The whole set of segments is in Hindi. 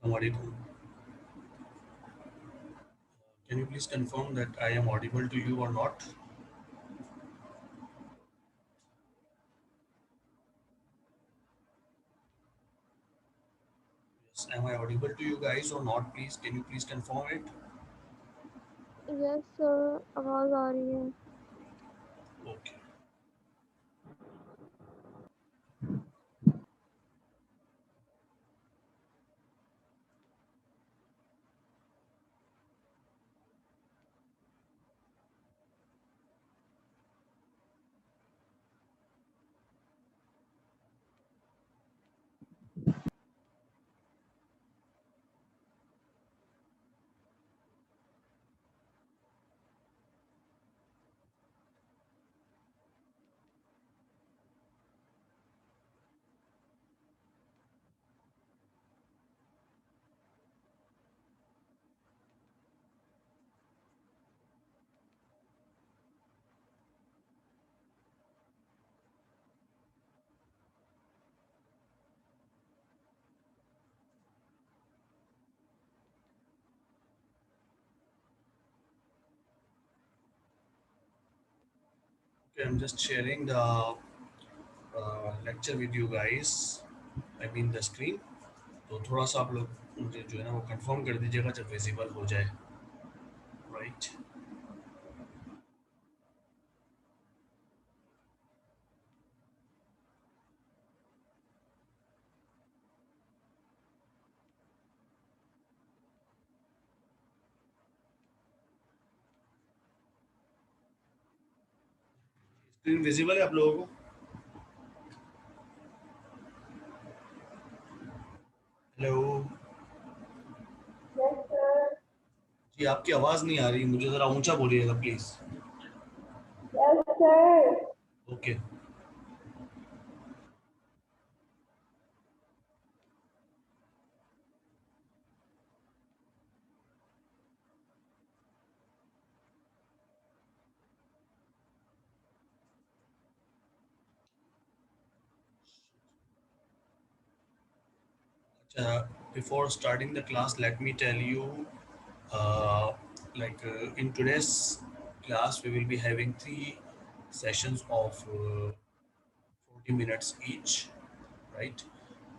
Assalamualaikum. Can you please confirm that I am audible to you or not? Yes, am I audible to you guys or not? Please, can you please confirm it? Yes sir, आवाज़ आ रही है। Okay. Okay, I'm just sharing the lecture with you guys. I mean the screen. तो थोड़ा सा आप लोग मुझे जो है ना वो कंफर्म कर दीजिएगा जब विजिबल हो जाए, राइट? स्क्रीन विजिबल है आप लोगों को? Hello yes sir. जी, आपकी आवाज़ नहीं आ रही, मुझे ज़रा ऊंचा बोलिएगा please. Yes sir. Okay. Before starting the class, let me tell you, uh, in today's class, we will be having three sessions of 40 minutes each, right?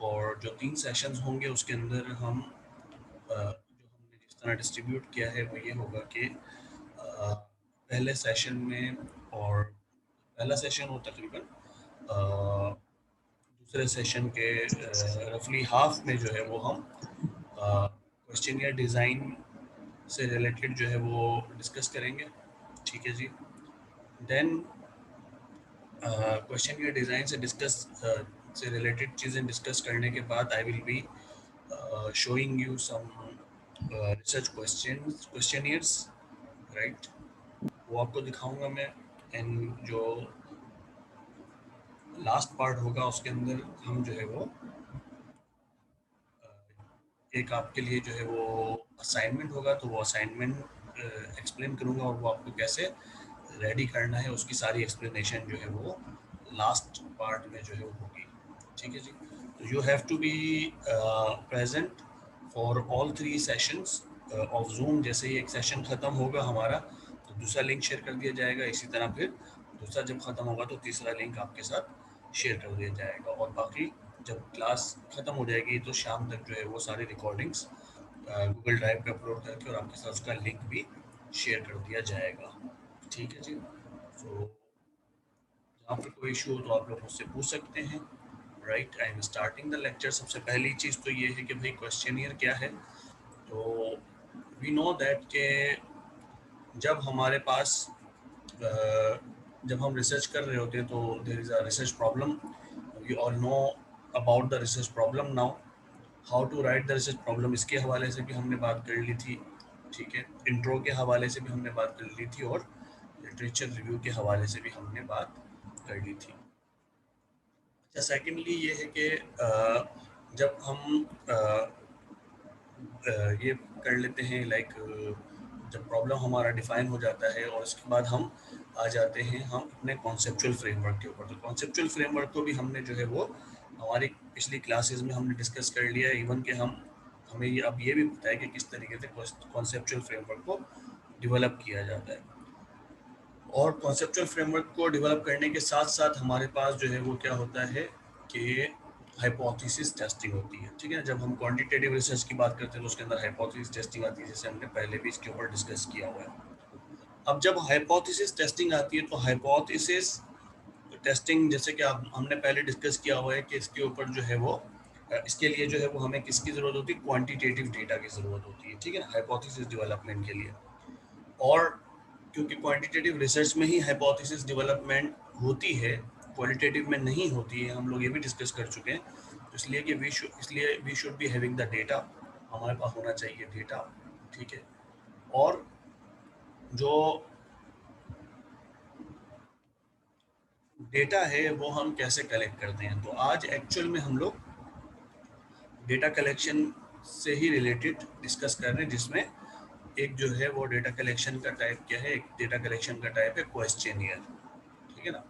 और जो तीन सेशंस होंगे उसके अंदर हम जो हमने जिस तरह डिस्ट्रीब्यूट किया है वो ये होगा कि पहले सेशन में और पहला सेशन हो तकरीबन दूसरे सेशन के रफली हाफ में जो है वो हम क्वेश्चन या डिज़ाइन से रिलेटेड जो है वो डिस्कस करेंगे, ठीक है जी। देन क्वेश्चन या डिज़ाइन से डिस्कस से रिलेटेड चीज़ें डिस्कस करने के बाद I will be showing you some research questionnaires, right? वो आपको दिखाऊंगा मैं। एंड जो लास्ट पार्ट होगा उसके अंदर हम जो है वो एक आपके लिए जो है वो असाइनमेंट होगा, तो वो असाइनमेंट एक्सप्लेन करूँगा और वो आपको कैसे रेडी करना है उसकी सारी एक्सप्लेनेशन जो है वो लास्ट पार्ट में जो है वो होगी, ठीक है जी। तो you have to be present for all three sessions of Zoom. जैसे ही एक सेशन ख़त्म होगा हमारा तो दूसरा लिंक शेयर कर दिया जाएगा, इसी तरह फिर दूसरा जब ख़त्म होगा तो तीसरा लिंक आपके साथ शेयर कर दिया जाएगा, और बाकी जब क्लास ख़त्म हो जाएगी तो शाम तक जो है वो सारी रिकॉर्डिंग्स गूगल ड्राइव पे अपलोड करके और आपके साथ उसका लिंक भी शेयर कर दिया जाएगा, ठीक है जी। तो जहाँ पर कोई इशू हो तो आप लोग मुझसे पूछ सकते हैं, right? I am starting the lecture. सबसे पहली चीज़ तो ये है कि भाई क्वेश्चनियर क्या है। तो वी नो दैट के जब हमारे पास जब हम रिसर्च कर रहे होते हैं तो there is a research problem. We all know about the research problem now. How to write the research problem, इसके हवाले से भी हमने बात कर ली थी, ठीक है। इंट्रो के हवाले से भी हमने बात कर ली थी और लिटरेचर रिव्यू के हवाले से भी हमने बात कर ली थी। अच्छा, सेकेंडली ये है कि जब हम ये कर लेते हैं जब प्रॉब्लम हमारा डिफाइन हो जाता है और उसके बाद हम आ जाते हैं हम अपने कॉन्सेप्चुअल फ्रेमवर्क के ऊपर। तो कॉन्सेप्चुअल फ्रेमवर्क को भी हमने जो है वो हमारी पिछली क्लासेस में हमने डिस्कस कर लिया है। इवन कि हम हमें ये अब ये भी पता है कि किस तरीके से कॉन्सेप्चुअल फ्रेमवर्क को डेवलप किया जाता है। और कॉन्सेप्चुअल फ्रेमवर्क को डेवलप करने के साथ साथ हमारे पास जो है वो क्या होता है कि हाइपोथेसिस टेस्टिंग होती है। ठीक है, जब हम क्वांटिटेटिव रिसर्च की बात करते हैं तो उसके अंदर हाइपोथेसिस टेस्टिंग आती है, जैसे हमने पहले भी इसके ऊपर डिस्कस किया हुआ है। अब जब हाइपोथेसिस टेस्टिंग आती है तो हाइपोथेसिस टेस्टिंग, जैसे कि आप हमने पहले डिस्कस किया हुआ है कि इसके ऊपर जो है वो इसके लिए जो है वो हमें किसकी ज़रूरत होती है, क्वांटिटेटिव डेटा की ज़रूरत होती है। ठीक है ना, हाइपोथेसिस डेवलपमेंट के लिए। और क्योंकि क्वांटिटेटिव रिसर्च में ही हाइपोथेसिस डेवलपमेंट होती है, क्वालिटेटिव में नहीं होती है, हम लोग ये भी डिस्कस कर चुके हैं। तो इसलिए we should be having the data, हमारे पास होना चाहिए डेटा। ठीक है, और जो डेटा है वो हम कैसे कलेक्ट करते हैं, तो आज एक्चुअल में हम लोग डेटा कलेक्शन से ही रिलेटेड डिस्कस कर रहे हैं, जिसमें एक जो है वो डेटा कलेक्शन का टाइप क्या है, एक डेटा कलेक्शन का टाइप है क्वेश्चनियर। ठीक है ना,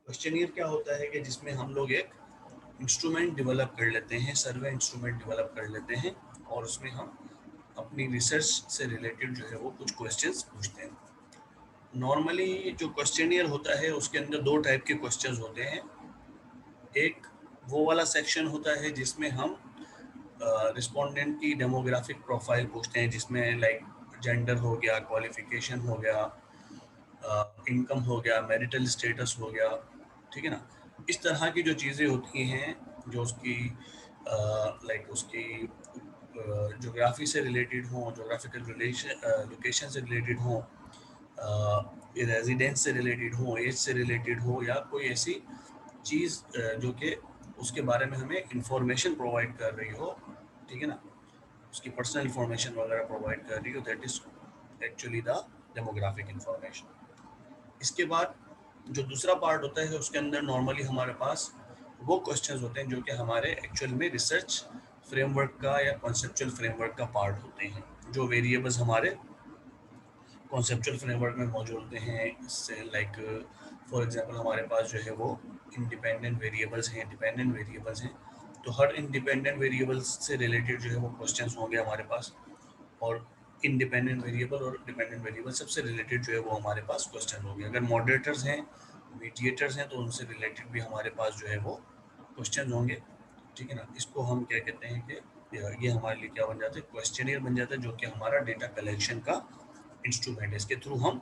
क्वेश्चनियर क्या होता है कि जिसमें हम लोग एक इंस्ट्रूमेंट डेवलप कर लेते हैं, सर्वे इंस्ट्रूमेंट डेवलप कर लेते हैं, और उसमें हम अपनी रिसर्च से रिलेटेड जो है वो कुछ क्वेश्चंस पूछते हैं। नॉर्मली जो क्वेश्चनियर होता है उसके अंदर दो टाइप के क्वेश्चंस होते हैं। एक वो वाला सेक्शन होता है जिसमें हम रिस्पोंडेंट की डेमोग्राफिक प्रोफाइल पूछते हैं, जिसमें लाइक जेंडर हो गया, क्वालिफिकेशन हो गया, इनकम हो गया, मैरिटल स्टेटस हो गया। ठीक है ना, इस तरह की जो चीज़ें होती हैं, जो उसकी लाइक उसकी जोग्राफी से रिलेटेड हों, जोग्राफिकल लोकेशन से रिलेटेड हों, रेजिडेंस से रिलेटेड हो, एज से रिलेटेड हो, या कोई ऐसी चीज़ जो कि उसके बारे में हमें इंफॉर्मेशन प्रोवाइड कर रही हो। ठीक है ना, उसकी पर्सनल इंफॉर्मेशन वगैरह प्रोवाइड कर रही हो, that is actually the demographic information. इसके बाद जो दूसरा पार्ट होता है उसके अंदर नॉर्मली हमारे पास वो क्वेश्चंस होते हैं जो कि हमारे एक्चुअल में रिसर्च फ्रेमवर्क का या कॉन्सेप्चुअल फ्रेमवर्क का पार्ट होते हैं, जो वेरिएबल्स हमारे कॉन्सेप्चुअल फ्रेमवर्क में मौजूद होते हैं। इससे लाइक फॉर एग्जांपल हमारे पास जो है वो इंडिपेंडेंट वेरिएबल्स हैं, डिपेंडेंट वेरिएबल्स हैं, तो हर इंडिपेंडेंट वेरिएबल्स से रिलेटेड जो है वो क्वेश्चंस होंगे हमारे पास, और इंडिपेंडेंट वेरिएबल और डिपेंडेंट वेरिएबल सबसे रिलेटेड जो है वो हमारे पास क्वेश्चन होंगे। अगर मॉडरेटर्स हैं, मीडिएटर्स हैं, तो उनसे रिलेटेड भी हमारे पास जो है वो क्वेश्चन होंगे। ठीक है ना, इसको हम क्या कहते हैं कि ये हमारे लिए क्या बन जाता है, क्वेश्चनियर बन जाता है, जो कि हमारा डेटा कलेक्शन का इंस्ट्रूमेंट है। इसके थ्रू हम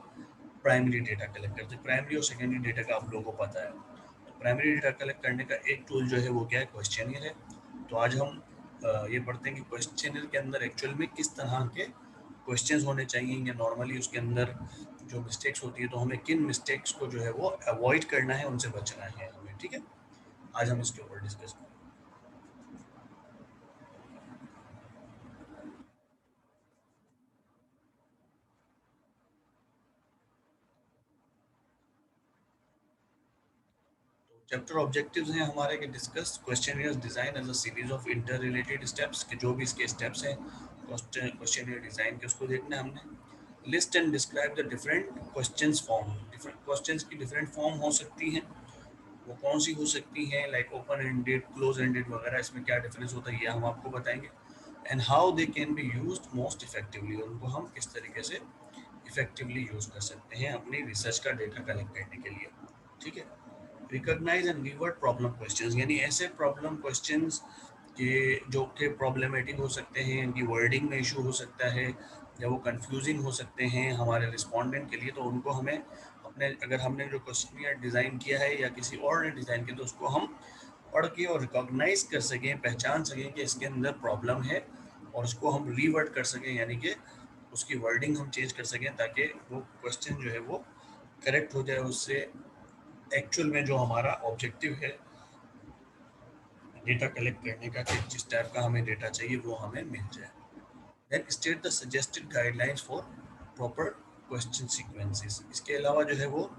प्राइमरी डेटा कलेक्ट करते हैं। प्राइमरी और सेकेंडरी डेटा का आप लोगों को पता है, तो प्राइमरी डेटा कलेक्ट करने का एक टूल जो है वो क्या है, क्वेश्चनियर है। तो आज हम ये पढ़ते हैं कि क्वेश्चनियर के अंदर एक्चुअल में किस तरह के क्वेश्चंस होने चाहिए, या नॉर्मली उसके अंदर जो मिस्टेक्स होती है तो हमें किन मिस्टेक्स को जो है वो अवॉइड करना है, उनसे बचना है हमें। ठीक है, आज हम इसके ऊपर डिस्कस करें। चैप्टर ऑब्जेक्टिव्स हैं हमारे कि discuss questionnaire design as a series of inter related steps, कि जो भी इसके स्टेप्स हैं क्वेश्चनियर डिजाइन के, उसको देखना है हमने। List and describe the different questions form, different questions की डिफरेंट फॉर्म हो सकती हैं, वो कौन सी हो सकती हैं, like open ended, close ended वगैरह, इसमें क्या डिफरेंस होता है ये हम आपको बताएंगे। And how they can be used most effectively, और उनको हम किस तरीके से इफेक्टिवली यूज कर सकते हैं अपनी रिसर्च का डेटा कलेक्ट करने के लिए। ठीक है, recognise and revert problem questions, यानी ऐसे प्रॉब्लम क्वेश्चंस के जो कि प्रॉब्लमेटिक हो सकते हैं, इनकी वर्डिंग में इशू हो सकता है, या वो कंफ्यूजिंग हो सकते हैं हमारे रिस्पोंडेंट के लिए, तो उनको हमें अपने, अगर हमने जो क्वेश्चन डिज़ाइन किया है या किसी और ने डिज़ाइन किया, तो उसको हम पढ़ के और रिकॉग्नाइज कर सकें, पहचान सकें कि इसके अंदर प्रॉब्लम है, और उसको हम रीवर्ट कर सकें, यानी कि उसकी वर्डिंग हम चेंज कर सकें, ताकि वो क्वेश्चन जो है वो करेक्ट हो जाए, उससे एक्चुअल में जो हमारा ऑब्जेक्टिव है डेटा कलेक्ट करने का, कि जिस टाइप का हमें डेटा चाहिए वो हमें मिल जाए। Then state the suggested guidelines for proper question sequences. इसके अलावा जो है वो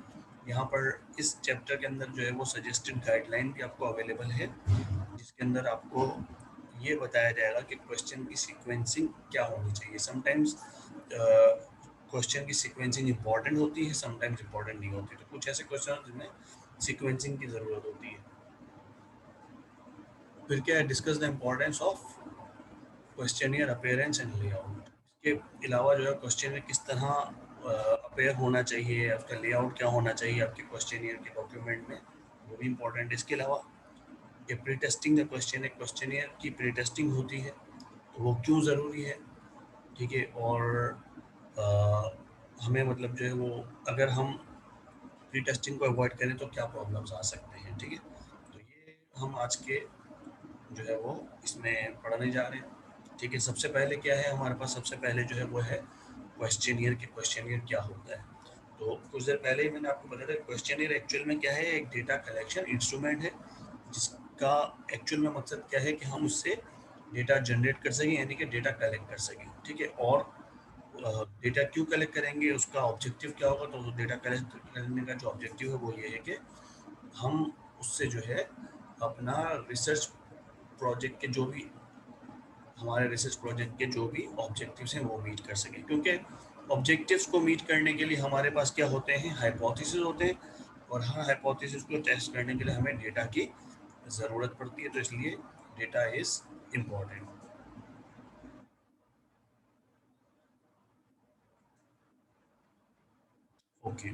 यहाँ पर इस चैप्टर के अंदर जो है वो सजेस्टेड गाइडलाइन भी आपको अवेलेबल है, जिसके अंदर आपको ये बताया जाएगा कि क्वेश्चन की सीक्वेंसिंग क्या होनी चाहिए। समटाइम्स क्वेश्चन की सीक्वेंसिंग इंपॉर्टेंट होती है, समटाइम्स इंपॉर्टेंट नहीं होती, तो कुछ ऐसे क्वेश्चन जिनमें सीक्वेंसिंग की ज़रूरत होती है। फिर क्या है, discuss the importance of questionnaire appearance and layout. इसके अलावा जो है क्वेश्चनियर किस तरह अपेयर होना चाहिए, उसका लेआउट क्या होना चाहिए आपके क्वेश्चनियर के डॉक्यूमेंट में, वो भी इम्पोर्टेंट है। इसके अलावा ये pre testing the question, questionnaire की प्री टेस्टिंग होती है तो वो क्यों ज़रूरी है, ठीक है। और हमें मतलब जो है वो अगर हम प्री टेस्टिंग को अवॉइड करें तो क्या प्रॉब्लम्स आ सकते हैं, ठीक है। तो ये हम आज के जो है वो इसमें पढ़ने जा रहे हैं, ठीक है। सबसे पहले क्या है हमारे पास, सबसे पहले जो है वो है क्वेश्चनियर कि क्वेश्चनियर क्या होता है। तो कुछ देर पहले ही मैंने आपको बताया था क्वेश्चनियर एक्चुअल में क्या है, एक डेटा कलेक्शन इंस्ट्रूमेंट है जिसका एक्चुअल में मकसद क्या है कि हम उससे डेटा जनरेट कर सकें, यानी कि डेटा कलेक्ट कर सकें, ठीक है। और डेटा क्यों कलेक्ट करेंगे, उसका ऑब्जेक्टिव क्या होगा, तो डेटा कलेक्ट करने का जो ऑब्जेक्टिव है वो ये है कि हम उससे जो है अपना रिसर्च प्रोजेक्ट के जो भी हमारे रिसर्च प्रोजेक्ट के जो भी ऑब्जेक्टिव्स हैं वो मीट कर सकें। क्योंकि ऑब्जेक्टिव्स को मीट करने के लिए हमारे पास क्या होते हैं, हाइपोथेसिस होते हैं, और हर हाइपोथेसिस को टेस्ट करने के लिए हमें डेटा की ज़रूरत पड़ती है, तो इसलिए डेटा इज़ इम्पॉर्टेंट। ओके,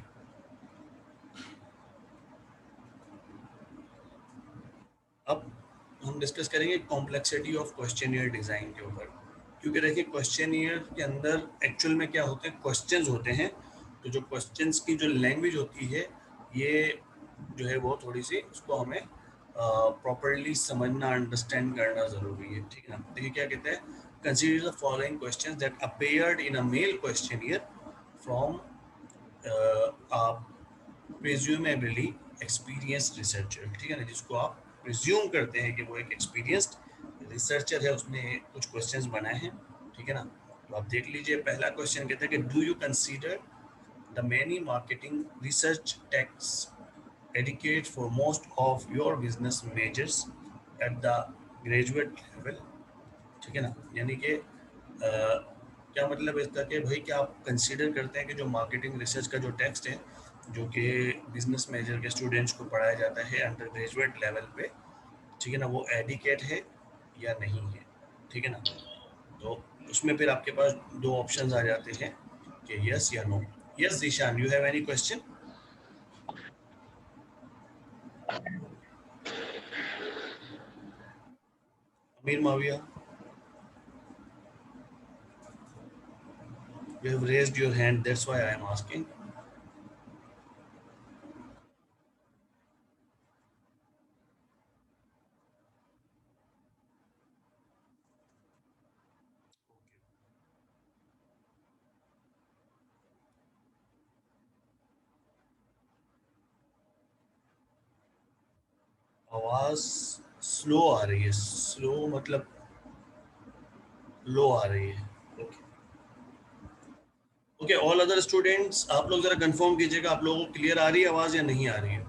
अब हम डिस्कस करेंगे कॉम्प्लेक्सिटी ऑफ क्वेश्चनियर डिज़ाइन के ऊपर। क्योंकि देखिए क्वेश्चनियर के अंदर एक्चुअल में क्या होते हैं, क्वेश्चंस होते हैं, तो जो क्वेश्चंस की जो लैंग्वेज होती है ये जो है वो थोड़ी सी उसको हमें प्रॉपरली समझना, अंडरस्टैंड करना ज़रूरी है, ठीक है ना। देखिए क्या कहते हैं, consider the following questions that appeared in a mail questionnaire from presumably experienced researcher, ठीक है ना, जिसको आप प्रिज्यूम करते हैं कि वो एक एक्सपीरियंस्ड रिसर्चर है, उसने कुछ क्वेश्चंस बनाए हैं, ठीक है ना। तो आप देख लीजिए, पहला क्वेश्चन कहता है कि do you consider the many marketing research tasks adequate for most of your business measures at the graduate level, ठीक है ना। यानी कि क्या मतलब है इसका कि भाई क्या आप कंसीडर करते हैं कि जो मार्केटिंग रिसर्च का जो टेक्स्ट है जो कि बिजनेस मेजर के स्टूडेंट्स को पढ़ाया जाता है अंडर ग्रेजुएट लेवल पे, ठीक है ना, वो एडिकेट है या नहीं है, ठीक है ना। तो उसमें फिर आपके पास दो ऑप्शंस आ जाते हैं कि यस या no. Yes Zeeshan, you have any question? Amir Muawiya, you have raised your hand, that's why I am asking. आवाज स्लो आ रही है, स्लो मतलब लो आ रही है। Okay, okay, all other students आप लोग जरा कंफर्म कीजिएगा आप लोगों को क्लियर आ रही है आवाज या नहीं आ रही है।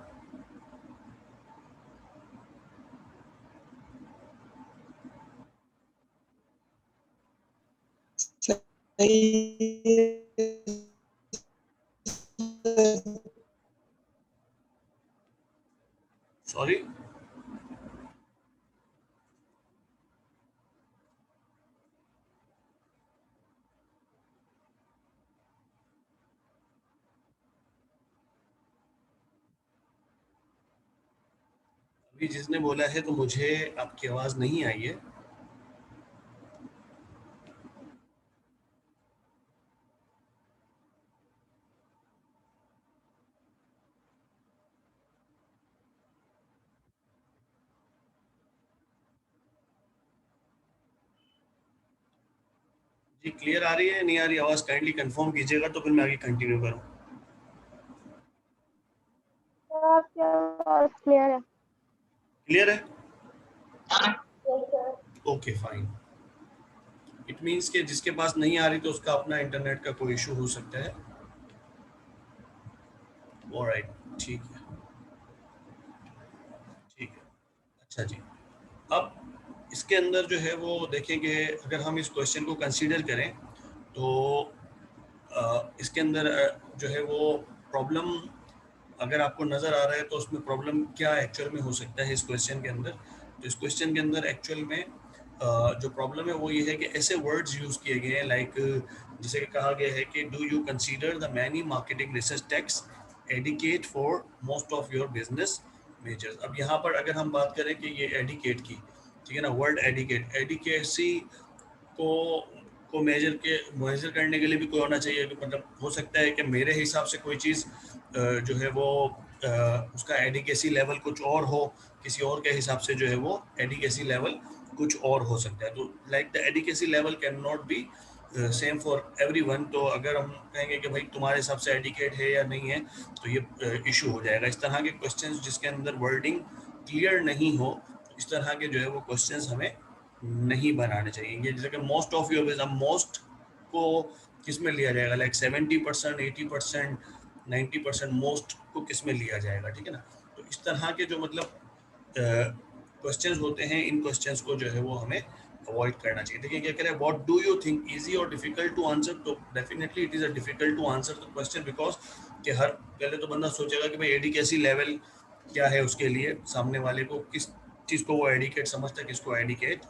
सॉरी, अभी जिसने बोला है तो मुझे आपकी आवाज नहीं आई है। जी क्लियर आ रही है नहीं आ रही आवाज, काइंडली कंफर्म कीजिएगा तो फिर मैं आगे कंटिन्यू करूँ। सर आपकी आवाज क्लियर है। क्लियर है, yes sir. Okay fine. It means कि जिसके पास नहीं आ रही तो उसका अपना इंटरनेट का कोई इशू हो सकता है। ऑलराइट, ठीक है, ठीक है, अच्छा जी। अब इसके अंदर जो है वो देखेंगे, अगर हम इस क्वेश्चन को कंसीडर करें तो इसके अंदर जो है वो प्रॉब्लम अगर आपको नज़र आ रहा है तो उसमें प्रॉब्लम क्या एक्चुअल में हो सकता है इस क्वेश्चन के अंदर। तो इस क्वेश्चन के अंदर एक्चुअल में जो प्रॉब्लम है वो ये है कि ऐसे वर्ड्स यूज किए गए हैं लाइक जिसे कहा गया है कि do you consider the many marketing research tasks adequate for most of your business measures. अब यहाँ पर अगर हम बात करें कि ये एडिकेट की, ठीक है ना, वर्ड एडिकेट, एडिकेसी को मेजर करने के लिए भी कोई होना चाहिए कि मतलब हो सकता है कि मेरे हिसाब से कोई चीज़ जो है वो उसका एडिकेसी लेवल कुछ और हो, किसी और के हिसाब से जो है वो एडिकेसी लेवल कुछ और हो सकता है। तो like the adequacy level can not be same for everyone. तो अगर हम कहेंगे कि भाई तुम्हारे हिसाब से एडिकेट है या नहीं है, तो ये इशू हो जाएगा। इस तरह के क्वेश्चंस जिसके अंदर वर्डिंग क्लियर नहीं हो, इस तरह के जो है वो क्वेश्चंस हमें नहीं बनाने चाहिए। ये जैसे कि most of your business, most को किस में लिया जाएगा, लाइक 70%, 80%, 90%, मोस्ट को किस में लिया जाएगा, ठीक है ना। तो इस तरह के जो मतलब क्वेश्चंस होते हैं, इन क्वेश्चंस को जो है वो हमें अवॉइड करना चाहिए। देखिए क्या कह रहे हैं, what do you think, easy और डिफिकल्ट टू आंसर। तो definitely it is a difficult to answer the question, because कि हर पहले तो बंदा सोचेगा कि भाई एडिकेसी लेवल क्या है उसके लिए, सामने वाले को किस चीज़ को वो एडिकेट समझता है, किसको एडिकेट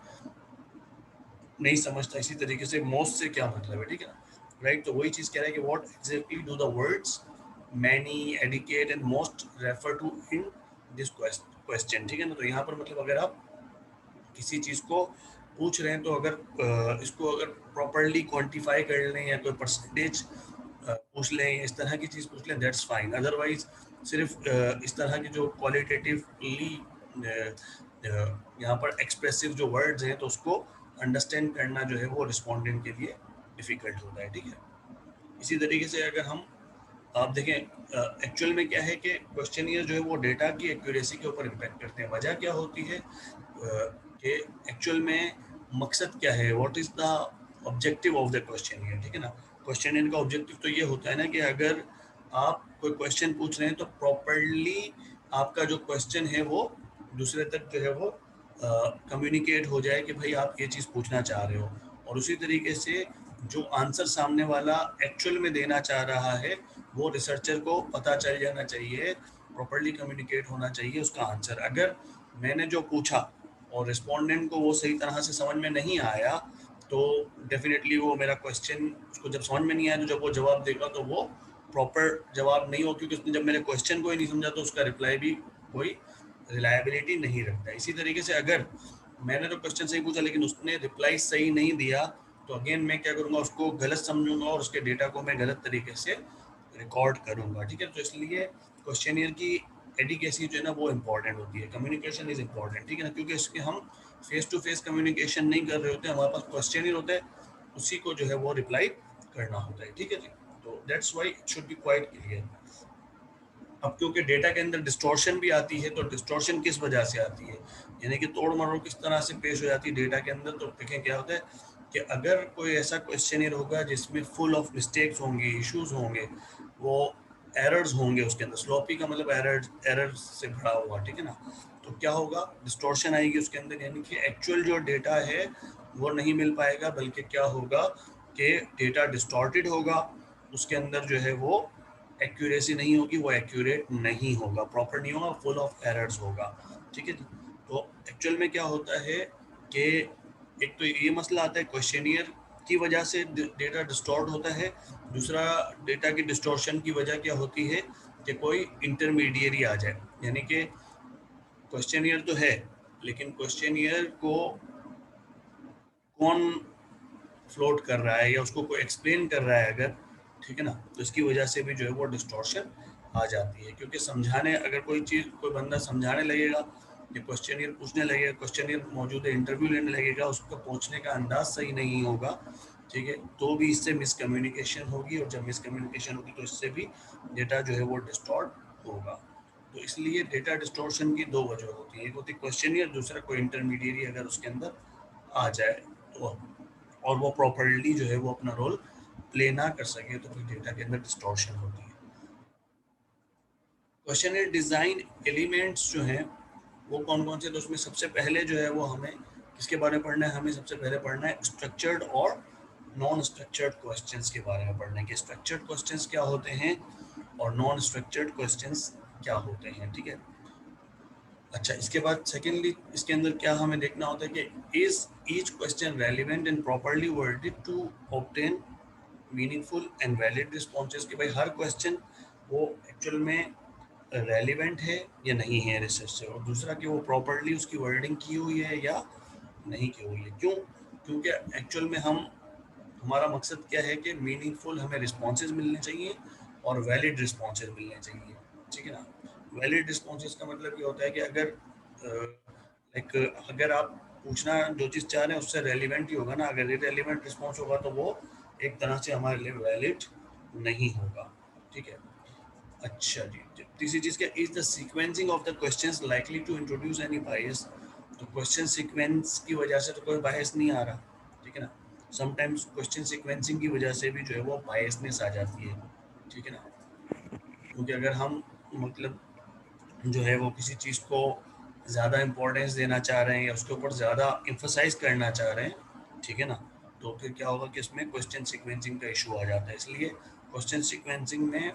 नहीं समझता। इसी तरीके से मोस्ट से क्या मतलब है, ठीक है ना, राइट। तो वही चीज़ कह रहा है कि what exactly do the words many, adequate and most refer to in this question, ठीक है ना। तो यहाँ पर मतलब अगर आप किसी चीज़ को पूछ रहे हैं तो अगर इसको अगर प्रॉपरली क्वांटिफाई कर लें या कोई परसेंटेज पूछ लें, इस तरह की चीज़ पूछ लें, दैट्स फाइन। अदरवाइज सिर्फ इस तरह की जो क्वालिटेटिवली यहाँ पर एक्सप्रेसिव जो वर्ड्स हैं, तो उसको अंडरस्टैंड करना जो है वो रिस्पोंडेंट के लिए डिफ़िकल्ट होता है, ठीक है। इसी तरीके से अगर हम आप देखें एक्चुअल में क्या है कि क्वेश्चनियर जो है वो डेटा की एक्यूरेसी के ऊपर इम्पैक्ट करते हैं। वजह क्या होती है कि एक्चुअल में मकसद क्या है, what is the objective of the questionnaire, ठीक है ना। क्वेश्चनियर का ऑब्जेक्टिव तो ये होता है ना कि अगर आप कोई क्वेश्चन पूछ रहे हैं तो प्रॉपरली आपका जो क्वेश्चन है वो दूसरे तक जो है वो कम्युनिकेट हो जाए कि भाई आप ये चीज़ पूछना चाह रहे हो। और उसी तरीके से जो आंसर सामने वाला एक्चुअल में देना चाह रहा है वो रिसर्चर को पता चल जाना चाहिए, प्रॉपरली कम्युनिकेट होना चाहिए उसका आंसर। अगर मैंने जो पूछा और रिस्पोंडेंट को वो सही तरह से समझ में नहीं आया, तो डेफिनेटली वो मेरा क्वेश्चन उसको जब समझ में नहीं आया, तो जब वो जवाब देगा तो वो प्रॉपर जवाब नहीं हो, क्योंकि उसने जब मेरे क्वेश्चन को ही नहीं समझा तो उसका रिप्लाई भी कोई रिलायबिलिटी नहीं रखता। इसी तरीके से अगर मैंने तो क्वेश्चन सही पूछा लेकिन उसने रिप्लाई सही नहीं दिया, तो अगेन मैं क्या करूँगा, उसको गलत समझूंगा और उसके डेटा को मैं गलत तरीके से रिकॉर्ड करूँगा, ठीक है। तो इसलिए क्वेश्चनियर की एडिकेसी जो है ना वो इम्पॉर्टेंट होती है, कम्युनिकेशन इज इम्पॉर्टेंट, ठीक है ना, क्योंकि इसके हम फेस टू फेस कम्युनिकेशन नहीं कर रहे होते, हमारे पास क्वेश्चनियर होता है, उसी को जो है वो रिप्लाई करना होता है, ठीक है जी। तो that's why it should be quite clear. अब क्योंकि डेटा के अंदर डिस्टॉर्शन भी आती है, तो डिस्टॉर्शन किस वजह से आती है, यानी कि तोड़ मरोड़ किस तरह से पेश हो जाती है डेटा के अंदर। तो देखें क्या होता है कि अगर कोई ऐसा क्वेश्चनियर होगा जिसमें फुल ऑफ मिस्टेक्स होंगी, इश्यूज होंगे, वो एरर्स होंगे उसके अंदर, स्लोपी का मतलब एरर से भरा हुआ, ठीक है ना, तो क्या होगा, डिस्टॉर्शन आएगी उसके अंदर, यानी कि एक्चुअल जो डेटा है वो नहीं मिल पाएगा, बल्कि क्या होगा कि डेटा डिस्टॉर्टेड होगा, उसके अंदर जो है वो एक्यूरेसी नहीं होगी, वो एक्यूरेट नहीं होगा, प्रॉपर नहीं होगा, फुल ऑफ एरर्स होगा, ठीक है। तो एक्चुअल में क्या होता है कि एक तो ये मसला आता है क्वेश्चनियर की वजह से डेटा डिस्टॉर्ट होता है, दूसरा डेटा की डिस्टॉर्शन की वजह क्या होती है कि कोई इंटरमीडिएरी आ जाए, यानी कि क्वेश्चनियर तो है लेकिन क्वेश्चनियर को कौन फ्लोट कर रहा है या उसको कोई एक्सप्लेन कर रहा है अगर, ठीक है ना, तो इसकी वजह से भी जो है वो डिस्टॉर्शन आ जाती है। क्योंकि समझाने, अगर कोई चीज़ कोई बंदा समझाने लगेगा या क्वेश्चनियर पूछने लगेगा, क्वेश्चनियर मौजूद है, इंटरव्यू लेने लगेगा, उसका पहुंचने का अंदाज सही नहीं होगा, ठीक है, तो भी इससे मिसकम्युनिकेशन होगी, और जब मिसकम्युनिकेशन होगी तो इससे भी डेटा जो है वो डिस्टॉर्ट होगा। तो इसलिए डेटा डिस्टॉर्शन की दो वजह होती है, एक होती है क्वेश्चनियर, दूसरा कोई इंटरमीडिएरी अगर उसके अंदर आ जाए तो, और वो प्रॉपरली जो है वो अपना रोल प्ले ना कर सके, तो फिर डेटा के अंदर डिस्टॉर्शन होती है। क्वेश्चनर डिज़ाइन एलिमेंट्स जो हैं वो कौन कौन से, तो उसमें सबसे पहले जो है वो हमें किसके बारे में पढ़ना है, हमें सबसे पहले पढ़ना है स्ट्रक्चर्ड और नॉन स्ट्रक्चर्ड क्वेश्चंस के बारे में पढ़ना है कि स्ट्रक्चर्ड क्वेश्चंस क्या होते हैं और नॉन स्ट्रक्चर्ड क्वेश्चंस क्या होते हैं, ठीक है। अच्छा, इसके बाद सेकेंडली इसके अंदर क्या हमें देखना होता है कि is each question relevant and properly worded to obtain meaningful and valid responses, कि भाई हर क्वेश्चन वो एक्चुअल में रेलिवेंट है या नहीं है रिसर्च से, और दूसरा कि वो प्रॉपर्ली उसकी वर्डिंग की हुई है या नहीं की हुई है। क्यों? क्योंकि एक्चुअल में हमारा मकसद क्या है कि मीनिंगफुल हमें रिस्पॉन्सेज मिलने चाहिए और वैलिड रिस्पॉन्सेज मिलने चाहिए, ठीक है ना। वैलिड रिस्पॉन्सेज का मतलब ये होता है कि अगर लाइक अगर आप पूछना जो चीज़ चाह रहे हैं उससे रेलिवेंट ही होगा ना, अगर इरेलीवेंट रिस्पॉन्स होगा तो वो एक तरह से हमारे लिए वैलिड नहीं होगा, ठीक है। अच्छा जी, तीसरी चीज़ क्या, is the sequencing of the questions likely to introduce any bias. तो क्वेश्चन सीक्वेंस की वजह से तो कोई बायस नहीं आ रहा, ठीक है ना। समटाइम्स क्वेश्चन सीक्वेंसिंग की वजह से भी जो है वो बायसनेस आ जाती है, ठीक है ना। क्योंकि अगर हम मतलब जो है वो किसी चीज़ को ज़्यादा इम्पोर्टेंस देना चाह रहे हैं या उसके ऊपर ज़्यादा एम्फोसाइज करना चाह रहे हैं, ठीक है ना, तो फिर क्या होगा कि इसमें क्वेश्चन सीक्वेंसिंग का इशू आ जाता है। इसलिए क्वेश्चन सीक्वेंसिंग में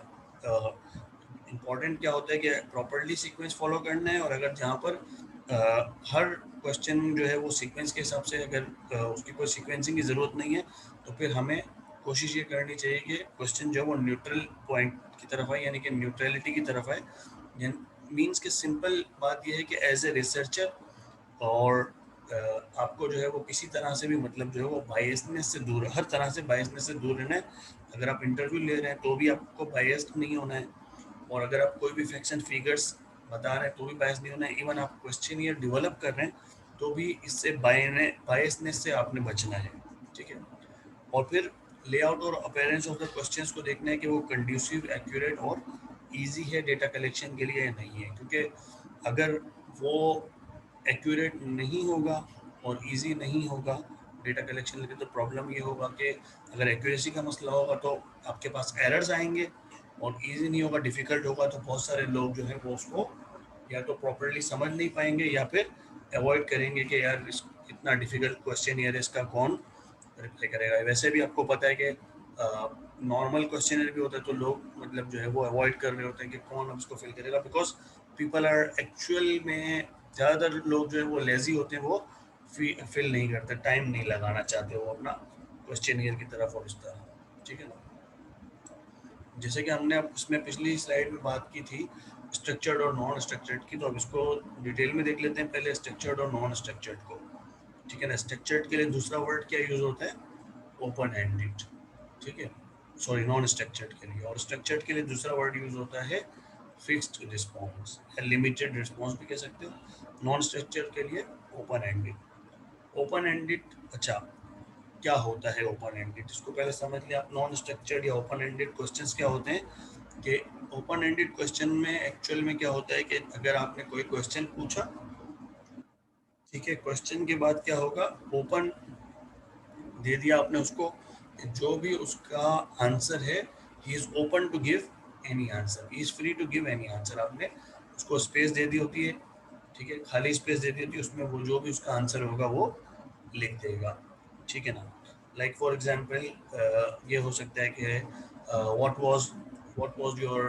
इम्पॉर्टेंट क्या होता है कि प्रॉपरली सीक्वेंस फॉलो करना है, और अगर जहाँ पर हर क्वेश्चन जो है वो सीक्वेंस के हिसाब से अगर उसकी कोई सीक्वेंसिंग की ज़रूरत नहीं है, तो फिर हमें कोशिश ये करनी चाहिए कि क्वेश्चन जो है वो न्यूट्रल पॉइंट की तरफ आए, यानी कि न्यूट्रलिटी की तरफ आए। मीन्स के सिंपल बात यह है कि एज ए रिसर्चर और आपको जो है वो किसी तरह से भी मतलब जो है वो बायसनेस से दूर, हर तरह से बायसनेस से दूर रहना है। अगर आप इंटरव्यू ले रहे हैं तो भी आपको बायस्ड नहीं होना है, और अगर आप कोई भी फैक्ट्स एंड फिगर्स बता रहे हैं तो भी बायस नहीं होना है। इवन आप क्वेश्चन ये डेवलप कर रहे हैं तो भी इससे बायसनेस से आपने बचना है, ठीक है। और फिर लेआउट और अपीयरेंस ऑफ द क्वेश्चंस को देखना है कि वो कंड्यूसिव, एक्यूरेट और इजी है डेटा कलेक्शन के लिए या नहीं है। क्योंकि अगर वो एक्यूरेट नहीं होगा और इजी नहीं होगा डेटा कलेक्शन के लिए, तो प्रॉब्लम ये होगा कि अगर एक्यूरेसी का मसला होगा तो आपके पास एरर्स आएंगे, और इजी नहीं होगा, डिफ़िकल्ट होगा, तो बहुत सारे लोग जो है वो उसको या तो प्रॉपरली समझ नहीं पाएंगे या फिर अवॉइड करेंगे कि यार इतना डिफ़िकल्ट क्वेश्चन यार इसका कौन रिप्लाई करेगा। वैसे भी आपको पता है कि नॉर्मल क्वेश्चनर भी होता है तो लोग मतलब जो है वो अवॉइड कर रहे होते हैं कि कौन अब इसको फिल करेगा, बिकॉज पीपल आर एक्चुअल में ज़्यादातर लोग जो है वो लेजी होते हैं, वो फिल नहीं करते, टाइम नहीं लगाना चाहते वो अपना क्वेश्चनियर की तरफ और इस तरह, ठीक है ना। जैसे कि हमने अब इसमें पिछली स्लाइड में बात की थी स्ट्रक्चर्ड और नॉन स्ट्रक्चर्ड की, तो अब इसको डिटेल में देख लेते हैं पहले स्ट्रक्चर्ड और नॉन स्ट्रक्चर्ड को, ठीक है ना। स्ट्रक्चर्ड के लिए दूसरा वर्ड क्या यूज होता है, ओपन एंडेड, ठीक है। सॉरी, नॉन स्ट्रक्चर्ड के लिए, और स्ट्रक्चर्ड के लिए दूसरा वर्ड यूज होता है फिक्स्ड रिस्पॉन्स या लिमिटेड रिस्पॉन्स भी कह सकते हो। नॉन स्ट्रक्चर्ड के लिए ओपन एंडेड। ओपन एंडेड, अच्छा क्या होता है ओपन एंडेड, इसको पहले समझ लिया आप। नॉन स्ट्रक्चर्ड या ओपन एंडेड क्वेश्चंस क्या होते हैं कि ओपन एंडेड क्वेश्चन में एक्चुअल में क्या होता है कि अगर आपने कोई क्वेश्चन पूछा, ठीक है, क्वेश्चन के बाद क्या होगा, ओपन दे दिया आपने उसको, जो भी उसका आंसर है he is open to give any answer, he is free to give any answer. आपने उसको स्पेस दे दी होती है, ठीक है, खाली स्पेस दे दी होती है, उसमें वो जो भी उसका आंसर होगा वो लिख देगा, ठीक है ना। लाइक फॉर एग्जांपल ये हो सकता है कि what was your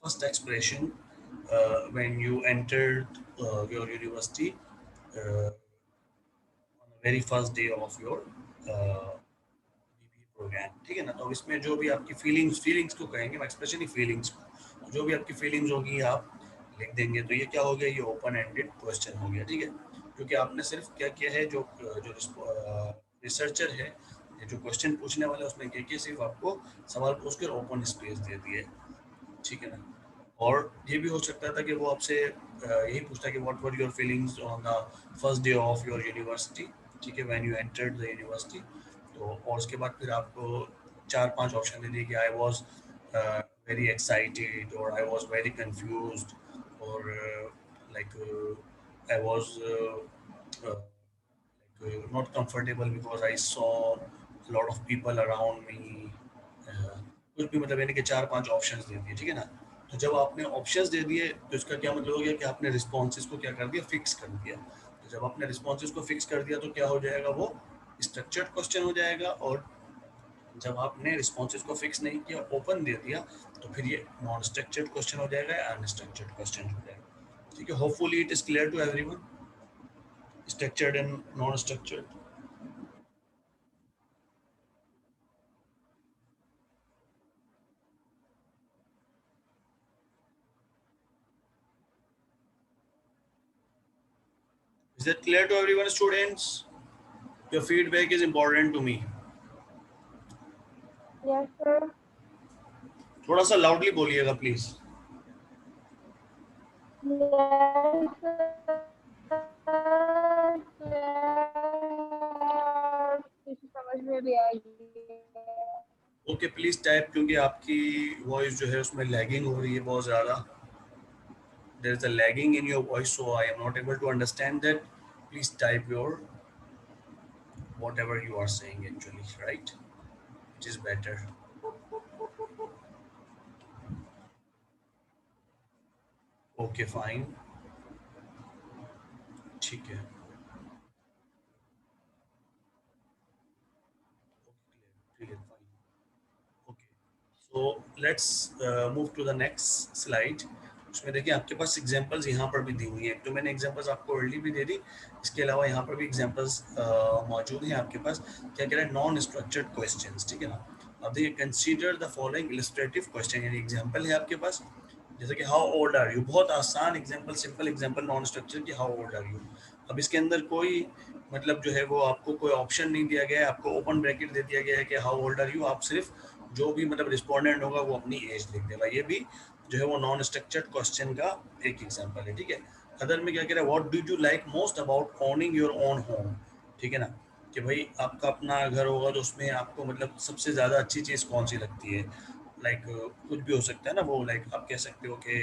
first expression when you entered your university very first day of your BBA program, ठीक है ना। तो इसमें जो भी आपकी फीलिंग्स को कहेंगे, एक्सप्रेशन ही फीलिंग्स को, तो जो भी आपकी फीलिंग्स होगी आप लिख देंगे। तो ये क्या हो गया, ये ओपन एंडेड क्वेश्चन हो गया, ठीक है। क्योंकि आपने सिर्फ क्या किया है, जो जो रिसर्चर है, जो क्वेश्चन पूछने वाला है, उसने क्या किया, सिर्फ आपको सवाल पूछ कर ओपन स्पेस दे दिए, ठीक है ना। और ये भी हो सकता था कि वो आपसे यही पूछता कि what were your feelings on the first day of your university, ठीक है, when you entered the university. तो और उसके बाद फिर आपको चार पांच ऑप्शन दे दिए कि आई वाज वेरी एक्साइटेड, और आई वाज वेरी कंफ्यूज्ड, और like I was not comfortable because I saw a lot of people around me, कुछ भी मतलब यानी कि चार पांच ऑप्शंस दे दिए, ठीक है ना। तो जब आपने ऑप्शंस दे दिए तो इसका क्या मतलब हो गया कि आपने रिस्पॉन्सेज को क्या कर दिया, फिक्स कर दिया। तो जब आपने रिस्पॉन्सेज को फिक्स कर दिया तो क्या हो जाएगा, वो स्ट्रक्चर्ड क्वेश्चन हो जाएगा, और जब आपने रिस्पॉन्सेज को फिक्स नहीं किया, ओपन दे दिया, तो फिर ये नॉन स्ट्रक्चर्ड क्वेश्चन हो जाएगा या अनस्ट्रक्चर्ड क्वेश्चन हो जाएगा। ठीक है, hopefully it is clear to everyone, structured and non structured. Is that clear to everyone, students? Your feedback is important to me. Yes, sir. थोड़ा सा लाउडली बोलिएगा प्लीज। Yes, sir. किसी समझ में भी आई। ओके, प्लीज टाइप, क्योंकि आपकी वॉइस जो है उसमें लैगिंग हो रही है बहुत ज़्यादा। There is a lagging in your voice, so I am not able to understand that. Please type your whatever you are saying actually, right? It is better. Okay, fine. ठीक है। Clear, fine. Okay. So let's move to the next slide. उसमें देखिए आपके पास एग्जांपल्स यहाँ पर भी दी हुई हैं। तो मैंने एग्जांपल्स आपको अर्ली भी दे दी, इसके अलावा यहाँ पर भी एग्जांपल्स मौजूद हैं आपके पास। क्या कह रहा है, नॉन स्ट्रक्चर्ड क्वेश्चंस, ठीक है ना। अब देखिए, consider the following illustrative question, यानी एग्जांपल है आपके पास। जैसे कि हाउ ओल्ड आर यू, बहुत आसान example, simple example non structure की, हाउ ओल्ड आर यू। अब इसके अंदर कोई मतलब जो है वो आपको कोई ऑप्शन नहीं दिया गया है, आपको ओपन ब्रैकेट दे दिया गया है कि हाउ ओल्ड आर यू। आप सिर्फ जो भी मतलब रिस्पोंडेंट होगा वो अपनी एज लिख देगा। ये भी जो है वो नॉन स्ट्रक्चर्ड क्वेश्चन का एक एग्जांपल है, ठीक है। अदर में क्या कह रहा है, what do you like most about owning your own home, ठीक है ना। कि भाई आपका अपना घर होगा तो उसमें आपको मतलब सबसे ज़्यादा अच्छी चीज़ कौन सी लगती है। लाइक कुछ भी हो सकता है ना वो, लाइक आप कह सकते हो कि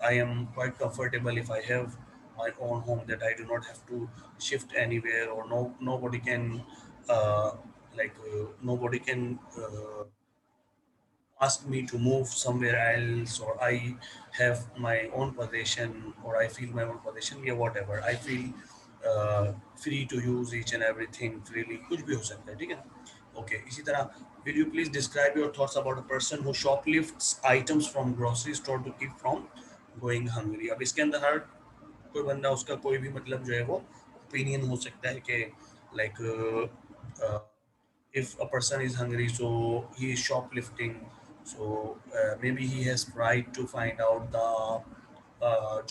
I am quite comfortable if I have my own home, that I do not have to shift anywhere, or nobody can nobody can ask me to move somewhere else, or I have my own possession, or I feel my own possession, yeah, whatever I feel free to use each and everything freely, कुछ भी हो सकता है, ठीक है ना। ओके, इसी तरह, will you please describe your thoughts about a person who shoplifts items from grocery store to keep from going hungry। अब इसके अंदर हर कोई बंदा, उसका कोई भी मतलब जो है वो ओपिनियन हो सकता है कि like if a person is hungry, so he is shoplifting, so maybe he has tried to find out the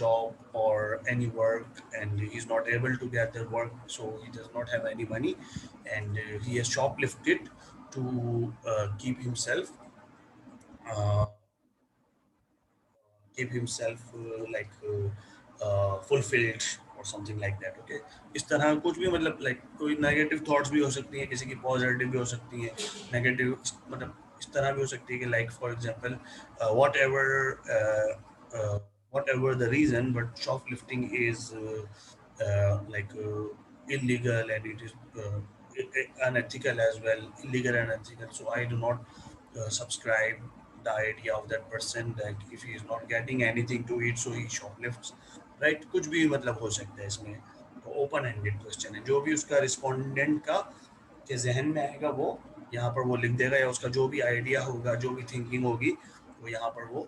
job or any work, and he's not able to get the work, so he does not have any money, and he has shoplifted to uh, keep himself fulfilled or something like that, okay। इस तरह कुछ भी मतलब लाइक कोई नेगेटिव थॉट्स भी हो सकती हैं, किसी की पॉजिटिव भी हो सकती हैं, नेगेटिव मतलब इस तरह भी हो सकती है कि like for example whatever the reason, but shoplifting is illegal, and it is unethical as well, illegal and unethical, so I do not subscribe the idea of that person that if he is not getting anything to eat, so he shoplifts, right। कुछ भी मतलब हो सकता है इसमें। तो ओपन एंडेड क्वेश्चन है, जो भी उसका रिस्पोंडेंट का के जहन में आएगा वो यहाँ पर वो लिख देगा, या उसका जो भी आइडिया होगा, जो भी थिंकिंग होगी, वो यहाँ पर वो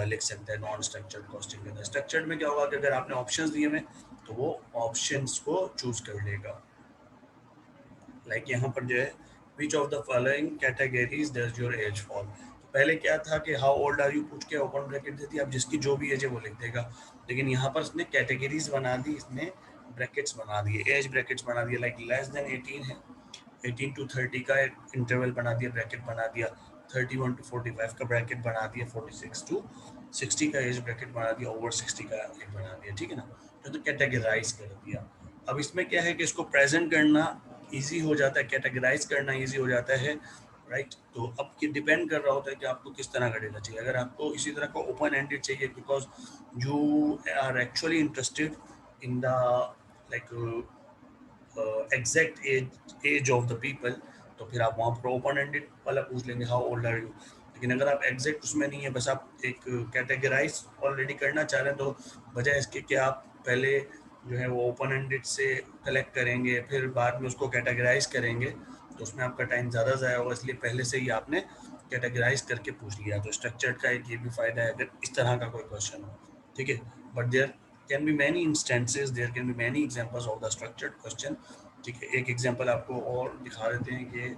लिख सकता है नॉन स्ट्रक्चर्ड क्वेश्चन के अंदर। स्ट्रक्चर्ड में क्या होगा कि अगर आपने ऑप्शंस दिए हुए तो वो ऑप्शंस को चूज कर लेगा। लाइक यहाँ पर जो है, which of the following categories does your age fall. तो पहले क्या था कि हाउ ओल्ड आर यू पूछ के ओपन ब्रैकेट देती, अब जिसकी जो भी एज है वो लिख देगा। लेकिन यहाँ पर इसने कैटेगरीज बना दी, इसने ब्रैकेट्स बना दिए, एज ब्रैकेट्स बना दिए। लाइक लेस देन 18 है, 18 टू 30 का एक इंटरवल बना दिया, ब्रैकेट बना दिया। 31 टू 45 का ब्रैकेट बना दिया। 46 टू 60 का एज ब्रैकेट बना दिया। ओवर 60 का एक बना दिया, ठीक है ना। तो कैटेगराइज कर दिया। अब इसमें क्या है कि इसको प्रेजेंट करना इजी हो जाता है, कैटेगराइज करना इजी हो जाता है, राइट। तो अब ये डिपेंड कर रहा होता है कि आपको किस तरह का डेटा चाहिए। अगर आपको इसी तरह का ओपन एंडेड चाहिए, because you are actually interested in the like exact age of the people, तो फिर आप वहाँ पर ओपन एंडेड वाला पूछ लेंगे, हाउ ओल्ड आर यू। लेकिन अगर आप एग्जैक्ट उसमें नहीं है, बस आप एक कैटेगराइज ऑलरेडी करना चाह रहे हैं, तो बजाय इसके कि आप पहले जो है वो ओपन एंडेड से कलेक्ट करेंगे, फिर बाद में उसको कैटेगराइज करेंगे, तो उसमें आपका टाइम ज़्यादा ज़ाया होगा, इसलिए पहले से ही आपने कैटेगराइज करके पूछ लिया। तो स्ट्रक्चर्ड का एक ये भी फ़ायदा है अगर इस तरह का कोई क्वेश्चन हो, ठीक है। But there can be many instances, there can be many examples of the structured question, ठीक है। एक एग्जांपल आपको और दिखा देते हैं कि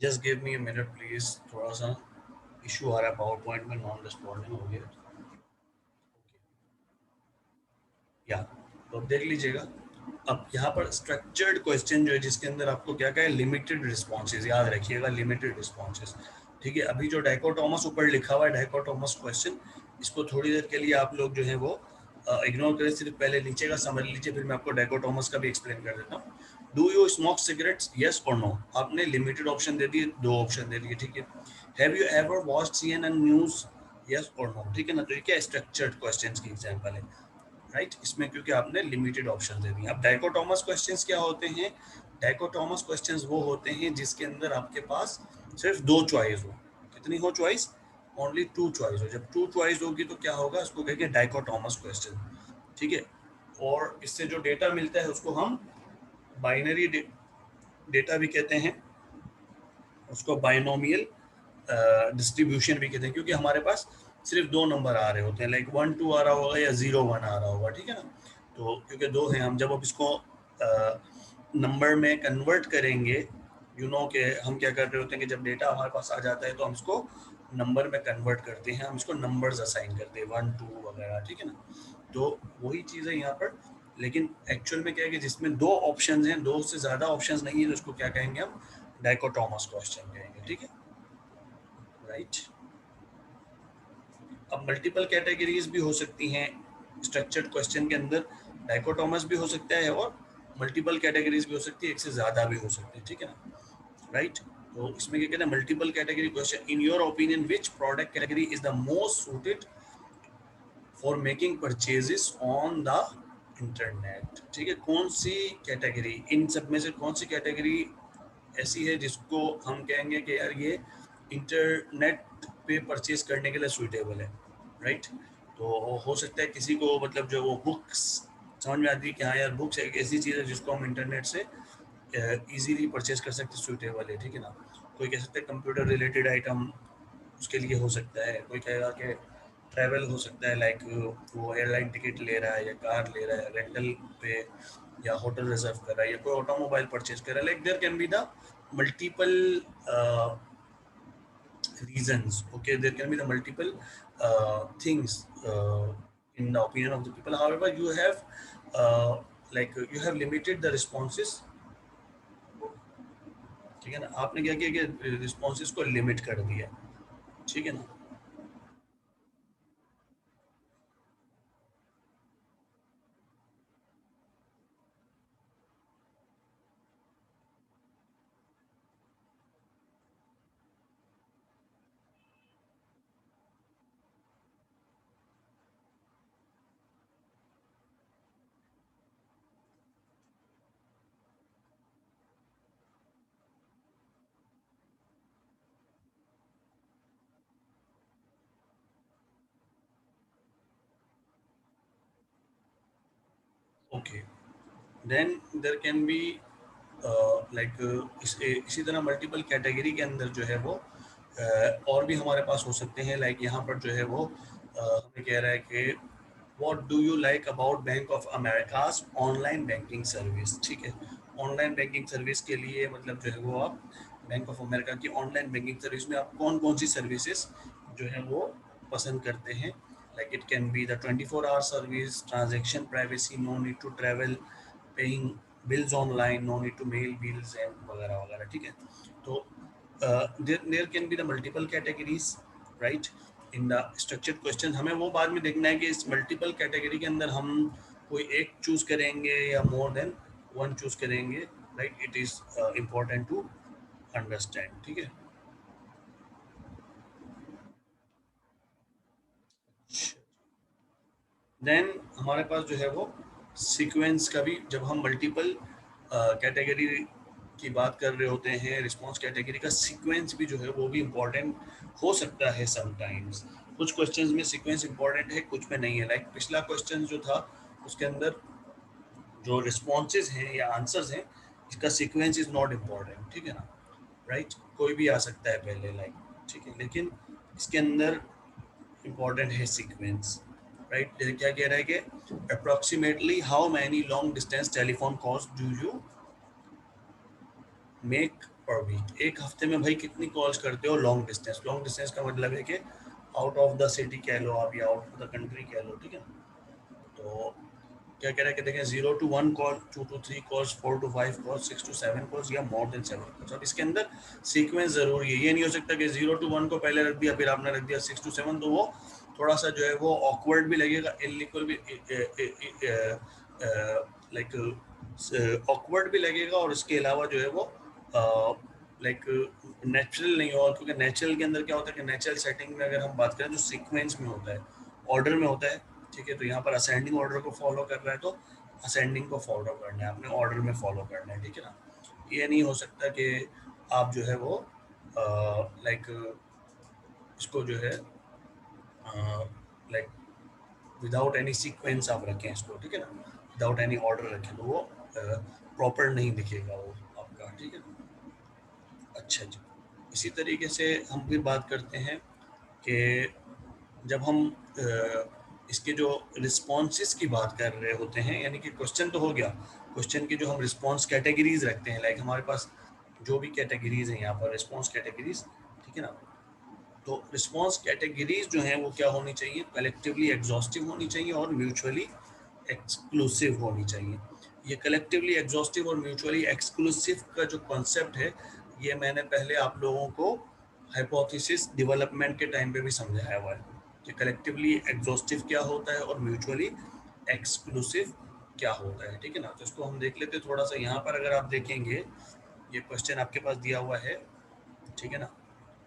just give me a minute please, थोड़ा सा इशू आ रहा है, पावर पॉइंट में नॉन रिस्पॉन्डिंग हो गया। या तो अब देख लीजिएगा, अब यहाँ पर स्ट्रक्चर्ड क्वेश्चन जो है जिसके अंदर आपको क्या क्या है, लिमिटेड रिस्पॉन्सेज, याद रखिएगा लिमिटेड रिस्पॉन्सेज, ठीक है। अभी जो डाइकोटोमस ऊपर लिखा हुआ है डाइकोटोमस क्वेश्चन, इसको थोड़ी देर के लिए आप लोग जो है वो इग्नोर करें, सिर्फ पहले नीचे का समझ लीजिए, फिर मैं आपको डाइकोटोमस का भी एक्सप्लेन कर देता हूँ। Do you smoke cigarettes, yes और नो, आपने लिमिटेड ऑप्शन दे दिए, दो ऑप्शन दे दिए, ठीक है। Have you ever watched CNN news, yes और नो, ठीक है ना। तो ये क्या स्ट्रक्चर्ड क्वेश्चंस की एग्जांपल है, राइट। इसमें क्योंकि आपने लिमिटेड ऑप्शन दे दिए। अब डाइकोटोमस क्वेश्चंस क्या होते हैं, डाइकोटोमस क्वेश्चंस वो होते हैं जिसके अंदर आपके पास सिर्फ दो चॉइस हो। कितनी हो चॉइस, ओनली टू चॉइस हो। जब टू चॉइस होगी तो क्या होगा, उसको कहेंगे डाइकोटोमस क्वेश्चन, ठीक है। और इससे जो डेटा मिलता है उसको हम बाइनरी डेटा भी कहते हैं, उसको बाइनोमियल डिस्ट्रीब्यूशन भी कहते हैं, क्योंकि हमारे पास सिर्फ दो नंबर आ रहे होते हैं, लाइक 1 2 आ रहा होगा या 0 1 आ रहा होगा, ठीक है ना। तो क्योंकि दो हैं, हम जब अब इसको नंबर में कन्वर्ट करेंगे, यू नो कि हम क्या कर रहे होते हैं कि जब डेटा हमारे पास आ जाता है तो हम इसको नंबर में कन्वर्ट करते हैं, हम इसको नंबर्स असाइन करते हैं 1 2 वगैरह, ठीक है ना। तो वही चीज़ है यहाँ पर, लेकिन एक्चुअल में क्या है कि जिसमें दो ऑप्शंस हैं, दो से ज़्यादा ऑप्शंस नहीं है, तो उसको क्या कहेंगे हम, डाइकोटोमस क्वेश्चन कहेंगे, ठीक है, राइट। अब मल्टीपल कैटेगरीज भी हो सकती हैं स्ट्रक्चर्ड क्वेश्चन के अंदर, डाइकोटोमस भी हो सकता है और मल्टीपल कैटेगरीज भी हो सकती है, एक से ज़्यादा भी हो सकती है, ठीक है ना, राइट। तो इसमें क्या कहते हैं, multiple category question, in your opinion which product category is the most suited for making purchases on the internet, ठीक है। कौन सी कैटेगरी, इन सब में से कौन सी कैटेगरी ऐसी है जिसको हम कहेंगे कि यार ये इंटरनेट पे परचेज करने के लिए सुइटेबल है, राइट। तो हो सकता है किसी को मतलब जो वो बुक्स समझ में आती है कि हाँ यार बुक्स एक ऐसी चीज़ है जिसको हम इंटरनेट से इजीली परचेज कर सकते, सुइटेबल है, ठीक है ना। कोई कह सकता है कंप्यूटर रिलेटेड आइटम उसके लिए हो सकता है, कोई कहेगा कि ट्रैवल हो सकता है, लाइक वो एयरलाइन टिकट ले रहा है या कार ले रहा है रेंटल पे, या होटल रिजर्व कर रहा है, या कोई ऑटोमोबाइल परचेज कर रहा है, like there can be the multiple reasons, okay, there can be the multiple things in the opinion of the people. However, you have you have limited the responses, ठीक है ना। आपने क्या किया कि रिस्पॉन्सेज को लिमिट कर दिया, ठीक है ना। Okay, then there can be इसी तरह मल्टीपल कैटेगरी के अंदर जो है वो और भी हमारे पास हो सकते हैं, लाइक यहाँ पर जो है वो हमें कह रहा है कि what do you like about Bank of America's online banking service, ठीक है। ऑनलाइन बैंकिंग सर्विस के लिए मतलब जो है वो आप बैंक ऑफ अमेरिका की ऑनलाइन बैंकिंग सर्विस में आप कौन कौन सी सर्विसेज जो है वो पसंद करते हैं, like it can be the 24 hour service, transaction privacy, no need to travel, paying bills online, no need to mail bills and वगैरह वगैरह, ठीक है। तो there can be the multiple categories, right, in the structured question. हमें वो बाद में देखना है कि इस मल्टीपल कैटेगरी के अंदर हम कोई एक चूज करेंगे या मोर देन वन चूज करेंगे, right. It is important to understand, ठीक है। देन हमारे पास जो है वो सीक्वेंस का भी, जब हम मल्टीपल कैटेगरी की बात कर रहे होते हैं, रिस्पांस कैटेगरी का सीक्वेंस भी जो है वो भी इम्पोर्टेंट हो सकता है समटाइम्स। कुछ क्वेश्चंस में सीक्वेंस इम्पोर्टेंट है, कुछ में नहीं है। लाइक पिछला क्वेश्चन जो था उसके अंदर जो रिस्पॉन्सेज हैं या आंसर्स हैं, इसका सीक्वेंस इज नॉट इम्पॉर्टेंट, ठीक है ना, राइट। कोई भी आ सकता है पहले, लाइक, ठीक है, लेकिन इसके अंदर इम्पॉर्टेंट है सीक्वेंस, राइट। जैसे क्या कह रहा है कि approximately how many long distance telephone calls do you make per week. एक हफ्ते में भाई कितनी कॉल्स करते हो लॉन्ग डिस्टेंस। लॉन्ग डिस्टेंस का मतलब है कि आउट ऑफ द सिटी कह लो आप या आउट ऑफ द कंट्री कह लो, ठीक है ना। तो क्या कह रहा है कि देखें 0 to 1 call, 2 to 3 calls, 4 to 5 calls, 6 to 7 calls या मोर देन 7 कॉल्स। अब इसके अंदर सीक्वेंस जरूरी है। ये नहीं हो सकता कि 0 to 1 को पहले रख दिया फिर आपने रख दिया 6 to 7, तो वो थोड़ा सा जो है वो ऑकवर्ड भी लगेगा, इनइक्वल भी, लाइक ऑकवर्ड भी लगेगा, और इसके अलावा जो है वो लाइक नेचुरल नहीं होगा। क्योंकि नेचुरल के अंदर क्या होता है कि नेचुरल सेटिंग में अगर हम बात करें जो सीक्वेंस में होता है, ऑर्डर में होता है, ठीक है। तो यहाँ पर असेंडिंग ऑर्डर को फॉलो कर रहा है तो असेंडिंग को फॉलो करना है, अपने ऑर्डर में फॉलो करना है, ठीक है ना। ये नहीं हो सकता कि आप जो है वो लाइक इसको जो है लाइक विदाउट एनी सीक्वेंस आप रखें इसको, ठीक है ना, विदाउट एनी ऑर्डर रखें, तो वो प्रॉपर नहीं दिखेगा वो आपका, ठीक है ना। अच्छा जी, इसी तरीके से हम फिर बात करते हैं कि जब हम इसके जो रिस्पॉन्सेस की बात कर रहे होते हैं, यानी कि क्वेश्चन तो हो गया, क्वेश्चन की जो हम रिस्पॉन्स कैटेगरीज रखते हैं, लाइक हमारे पास जो भी कैटेगरीज हैं यहाँ पर रिस्पॉन्स कैटेगरीज, ठीक है ना। तो रिस्पॉन्स कैटेगरीज जो हैं वो क्या होनी चाहिए, कलेक्टिवली एग्जॉस्टिव होनी चाहिए और म्यूचुअली एक्सक्लूसिव होनी चाहिए। ये कलेक्टिवली एग्जॉस्टिव और म्यूचुअली एक्सक्लूसिव का जो कॉन्सेप्ट है, ये मैंने पहले आप लोगों को हाइपोथेसिस डेवलपमेंट के टाइम पे भी समझाया हुआ है कि कलेक्टिवली एग्जॉस्टिव क्या होता है और म्यूचुअली एक्सक्लूसिव क्या होता है, ठीक है ना। तो इसको हम देख लेते हैं थोड़ा सा। यहाँ पर अगर आप देखेंगे, ये क्वेश्चन आपके पास दिया हुआ है, ठीक है ना।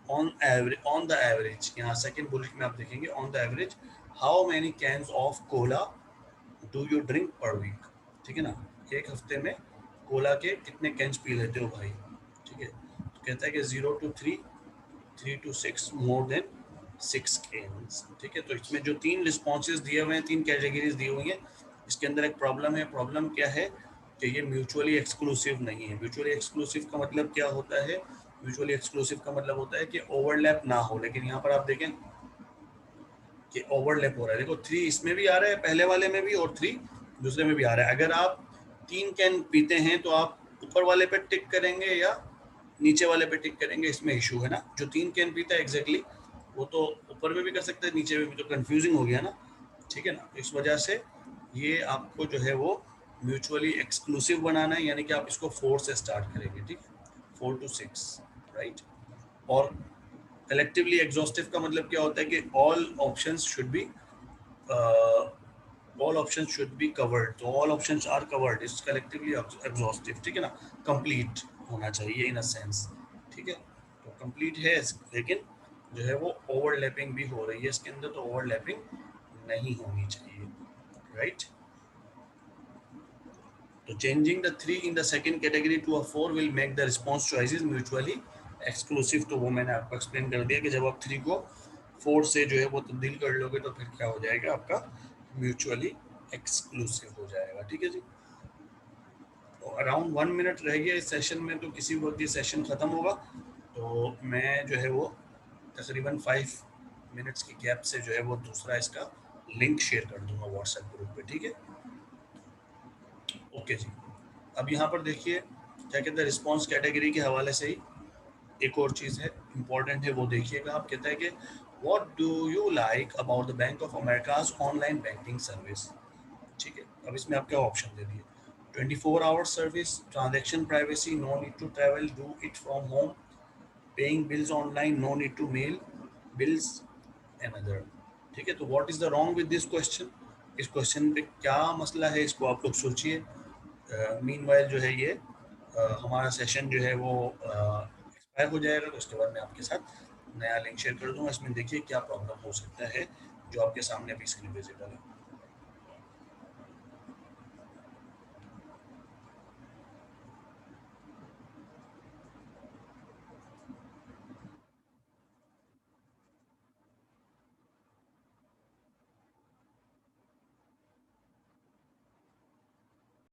ऑन द एवरेज, यहाँ सेकंड बुलेट में आप देखेंगे, on the average how many cans of cola do you drink per week, ठीक है ना। एक हफ्ते में कोला के कितने कैंस पी लेते हो भाई, ठीक है। तो कहता है कि 0 to 3, 3 to 6, more than 6 cans, ठीक है। तो इसमें जो तीन रिस्पॉन्सेज दिए हुए हैं, तीन कैटेगरीज दी हुई हैं, इसके अंदर एक प्रॉब्लम है। प्रॉब्लम क्या है कि ये म्यूचुअली एक्सक्लूसिव नहीं है। म्यूचुअली एक्सक्लूसिव का मतलब क्या होता है, म्यूचुअली एक्सक्लूसिव का मतलब होता है कि ओवरलैप ना हो। लेकिन यहाँ पर आप देखें कि ओवरलैप हो रहा है। देखो 3 इसमें भी आ रहा है, पहले वाले में भी, और 3 दूसरे में भी आ रहा है। अगर आप 3 कैन पीते हैं तो आप ऊपर वाले पे टिक करेंगे या नीचे वाले पे टिक करेंगे, इसमें इशू है ना। जो 3 कैन पीता है एग्जैक्टली वो तो ऊपर में भी कर सकते हैं, नीचे में भी, तो कंफ्यूजिंग हो गया ना, ठीक है ना। इस वजह से ये आपको जो है वो म्यूचुअली एक्सक्लूसिव बनाना है, यानी कि आप इसको 4 से स्टार्ट करेंगे, ठीक है, 4 to 6, राइट। और कलेक्टिवली एग्जॉस्टिव का मतलब क्या होता है कि all options should be covered. तो all options are covered is collectively exhaustive, ठीक है ना। कंप्लीट होना चाहिए इन अ सेंस, ठीक है। तो कंप्लीट है, लेकिन जो है वो ओवरलैपिंग भी हो रही है इसके अंदर, तो ओवरलैपिंग नहीं होनी चाहिए, राइट। तो changing the 3 in the second category to a 4 will make the response choices mutually exclusive. तो वो मैंने आपको एक्सप्लेन कर दिया कि जब आप 3 को 4 से जो है वो तब्दील कर लोगे तो फिर क्या हो जाएगा, आपका म्यूचुअली एक्सक्लूसिव हो जाएगा, ठीक है जी। तो अराउंड 1 मिनट रह गया इस सेशन में, तो किसी वक्त ये सेशन ख़त्म होगा तो मैं जो है वो तकरीबन 5 मिनट्स की गैप से जो है वो दूसरा इसका लिंक शेयर कर दूंगा व्हाट्सएप ग्रुप पे, ठीक है। ओके जी। अब यहाँ पर देखिए क्या कहते हैं, रिस्पॉन्स कैटेगरी के हवाले से ही एक और चीज़ है इम्पॉर्टेंट है, वो देखिएगा। आप कहता है कि what do you like about the Bank of America's online banking service, ठीक है। अब इसमें आप क्या ऑप्शन दे दिए, 24 hour service, transaction privacy, no need to travel, do it from home, paying bills online, no need to mail bills, another, ठीक है। तो what is the wrong with this question, इस क्वेश्चन पे क्या मसला है, इसको आप लोग सोचिए। मीनवाइल जो है ये हमारा सेशन जो है वो एक्सपायर हो जाएगा, तो उसके बाद मैं आपके साथ नया लिंक शेयर कर दूंगा। इसमें देखिए क्या प्रॉब्लम हो सकता है जो आपके सामने अभी स्क्रीन विजिबल है।